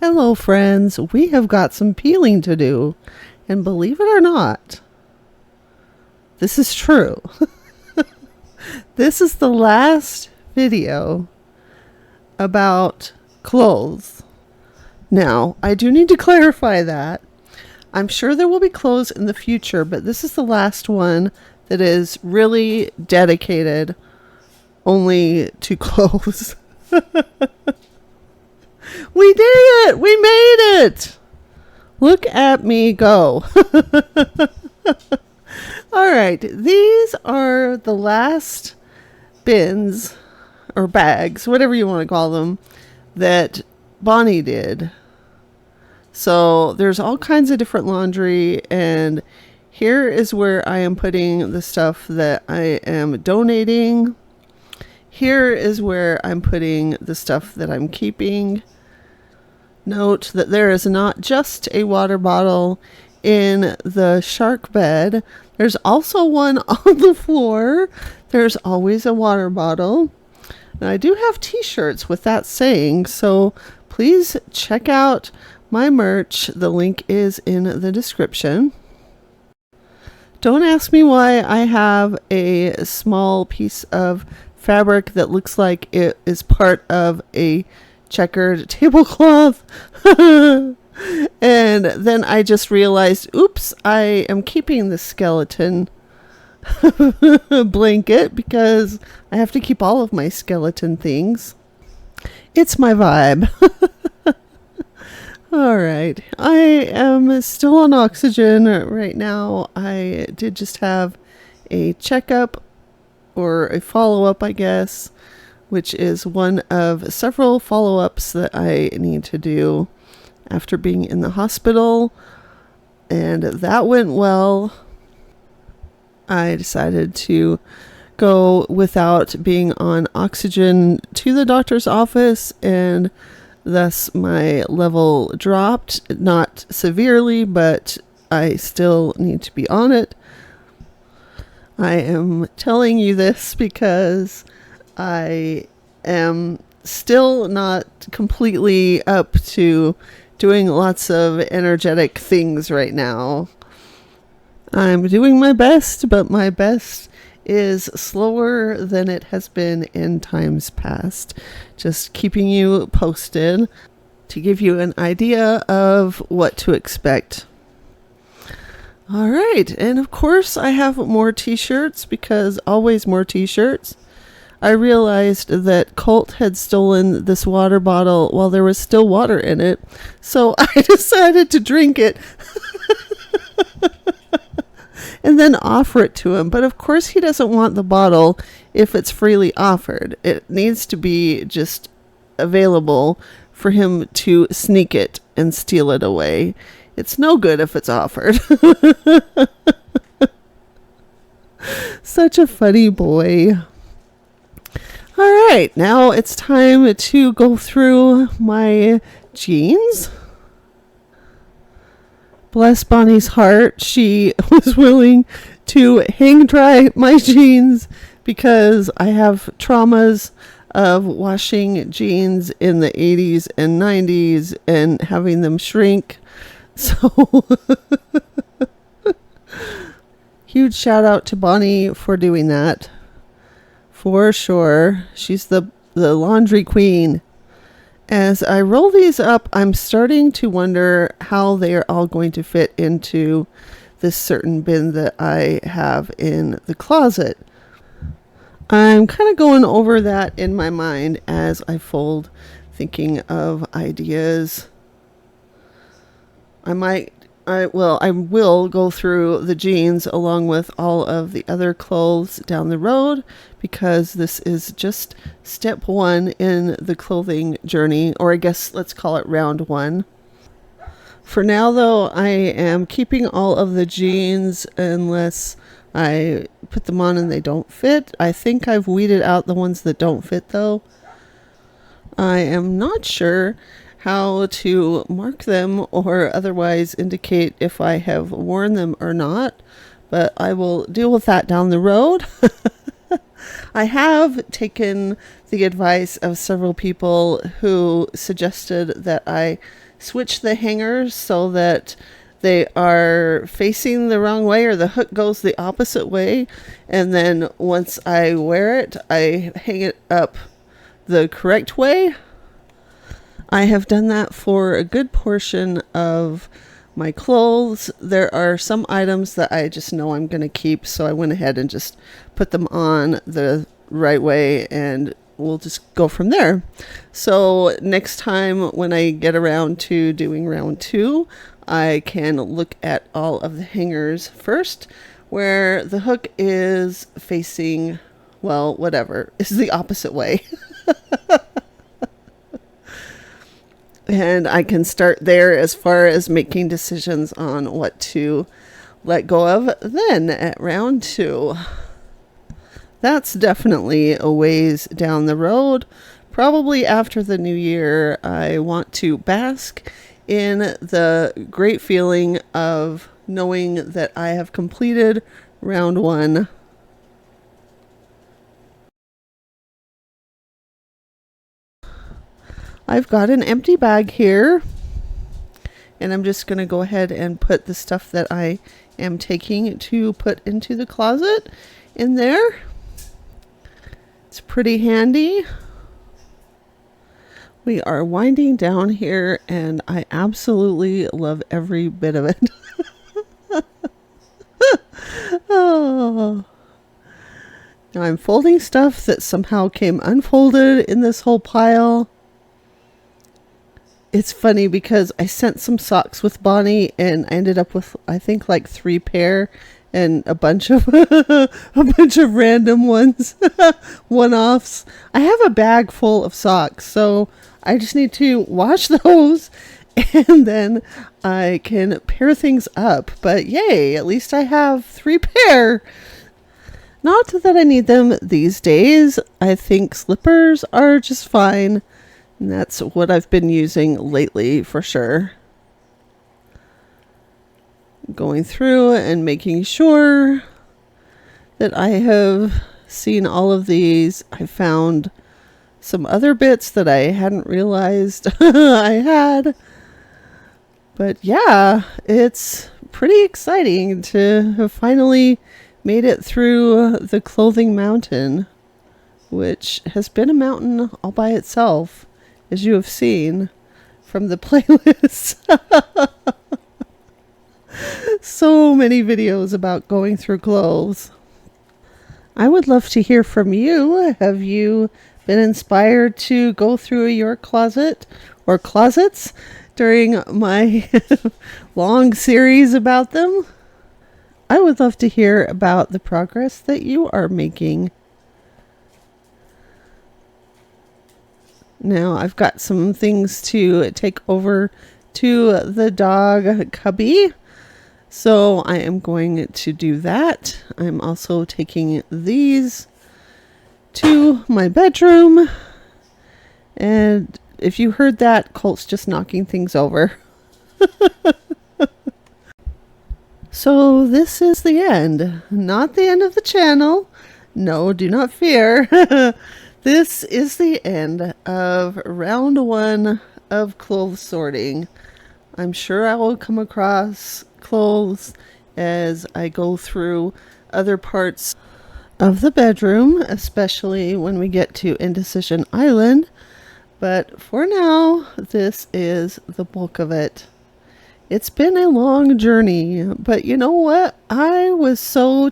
Hello, friends. We have got some peeling to do. And believe it or not, this is true. This is the last video about clothes. Now, I do need to clarify that. I'm sure there will be clothes in the future, but this is the last one that is really dedicated only to clothes. We did it! We made it! Look at me go. All right, these are the last bins or bags, whatever you want to call them, that Bonnie did. So there's all kinds of different laundry, and here is where I am putting the stuff that I am donating. Here is where I'm putting the stuff that I'm keeping. Note that there is not just a water bottle in the shark bed. There's also one on the floor. There's always a water bottle. And I do have t-shirts with that saying, so please check out my merch. The link is in the description. Don't ask me why I have a small piece of fabric that looks like it is part of a checkered tablecloth. And then I just realized, oops, I am keeping the skeleton blanket because I have to keep all of my skeleton things. It's my vibe. All right. I am still on oxygen right now. I did just have a checkup or a follow-up, I guess, which is one of several follow-ups that I need to do after being in the hospital. And that went well. I decided to go without being on oxygen to the doctor's office, and thus my level dropped. Not severely, but I still need to be on it. I am telling you this because I am still not completely up to doing lots of energetic things right now. I'm doing my best, but my best is slower than it has been in times past. Just keeping you posted to give you an idea of what to expect. All right, and of course I have more t-shirts because always more t-shirts. I realized that Colt had stolen this water bottle while there was still water in it, so I decided to drink it and then offer it to him. But of course he doesn't want the bottle if it's freely offered. It needs to be just available for him to sneak it and steal it away. It's no good if it's offered. Such a funny boy. All right, now it's time to go through my jeans. Bless Bonnie's heart, she was willing to hang dry my jeans because I have traumas of washing jeans in the 80s and 90s and having them shrink. So, huge shout out to Bonnie for doing that. For sure. She's the laundry queen. As I roll these up, I'm starting to wonder how they are all going to fit into this certain bin that I have in the closet. I'm kind of going over that in my mind as I fold, thinking of ideas. I will go through the jeans along with all of the other clothes down the road because this is just step one in the clothing journey, or I guess let's call it round one. For now, though, I am keeping all of the jeans unless I put them on and they don't fit. I think I've weeded out the ones that don't fit, though. I am not sure how to mark them or otherwise indicate if I have worn them or not, but I will deal with that down the road. I have taken the advice of several people who suggested that I switch the hangers so that they are facing the wrong way or the hook goes the opposite way. And then once I wear it, I hang it up the correct way. I have done that for a good portion of my clothes. There are some items that I just know I'm going to keep, so I went ahead and just put them on the right way, and we'll just go from there. So next time when I get around to doing round 2, I can look at all of the hangers first, where the hook is facing, well, whatever, is the opposite way. And I can start there as far as making decisions on what to let go of then at round 2. That's definitely a ways down the road. Probably after the new year, I want to bask in the great feeling of knowing that I have completed round 1. I've got an empty bag here, and I'm just going to go ahead and put the stuff that I am taking to put into the closet in there. It's pretty handy. We are winding down here, and I absolutely love every bit of it. Oh. Now I'm folding stuff that somehow came unfolded in this whole pile. It's funny because I sent some socks with Bonnie, and I ended up with, I think, like 3 pair and a bunch of a bunch of random ones, one-offs. I have a bag full of socks, so I just need to wash those, and then I can pair things up. But yay, at least I have 3 pair. Not that I need them these days. I think slippers are just fine. And that's what I've been using lately for sure. Going through and making sure that I have seen all of these. I found some other bits that I hadn't realized I had. But yeah, it's pretty exciting to have finally made it through the clothing mountain, which has been a mountain all by itself, as you have seen from the playlist. So many videos about going through clothes. I would love to hear from you. Have you been inspired to go through your closet or closets during my long series about them? I would love to hear about the progress that you are making. Now I've got some things to take over to the dog cubby, so I am going to do that. I'm also taking these to my bedroom, and if you heard that, Colt's just knocking things over. So this is the end, not the end of the channel. No, do not fear. This is the end of round 1 of clothes sorting. I'm sure I will come across clothes as I go through other parts of the bedroom, especially when we get to Indecision Island. But for now, this is the bulk of it. It's been a long journey, but you know what? I was so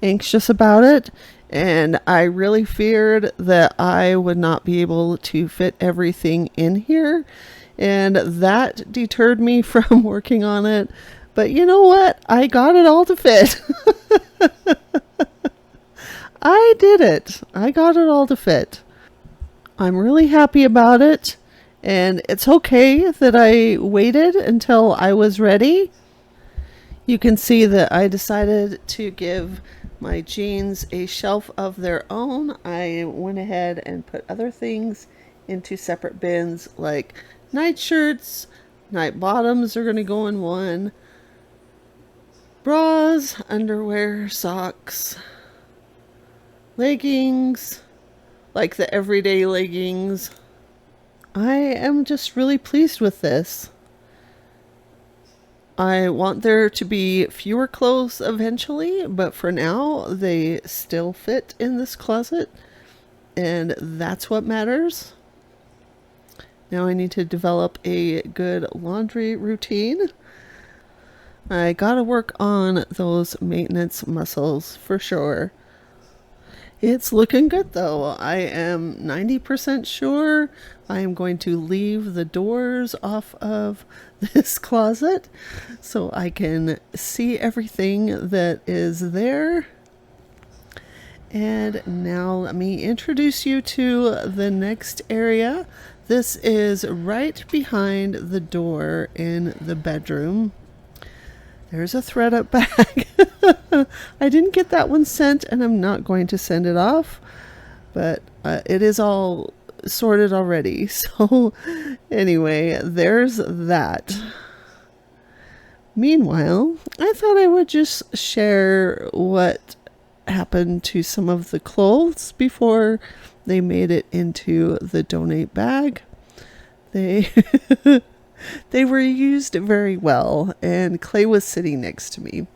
anxious about it, and I really feared that I would not be able to fit everything in here, and that deterred me from working on it. But you know what? I got it all to fit. I did it. I got it all to fit. I'm really happy about it, and it's okay that I waited until I was ready. You can see that I decided to give my jeans a shelf of their own. I went ahead and put other things into separate bins, like night shirts, night bottoms are going to go in one, bras, underwear, socks, leggings, like the everyday leggings, I am just really pleased with this. I want there to be fewer clothes eventually, but for now, they still fit in this closet, and that's what matters. Now I need to develop a good laundry routine. I gotta work on those maintenance muscles for sure. It's looking good though. I am 90% sure I am going to leave the doors off of this closet so I can see everything that is there. And now let me introduce you to the next area. This is right behind the door in the bedroom. There's a thread up bag. I didn't get that one sent, and I'm not going to send it off, but it is all sorted already. So anyway, there's that. Meanwhile, I thought I would just share what happened to some of the clothes before they made it into the donate bag. They they were used very well, and Clay was sitting next to me.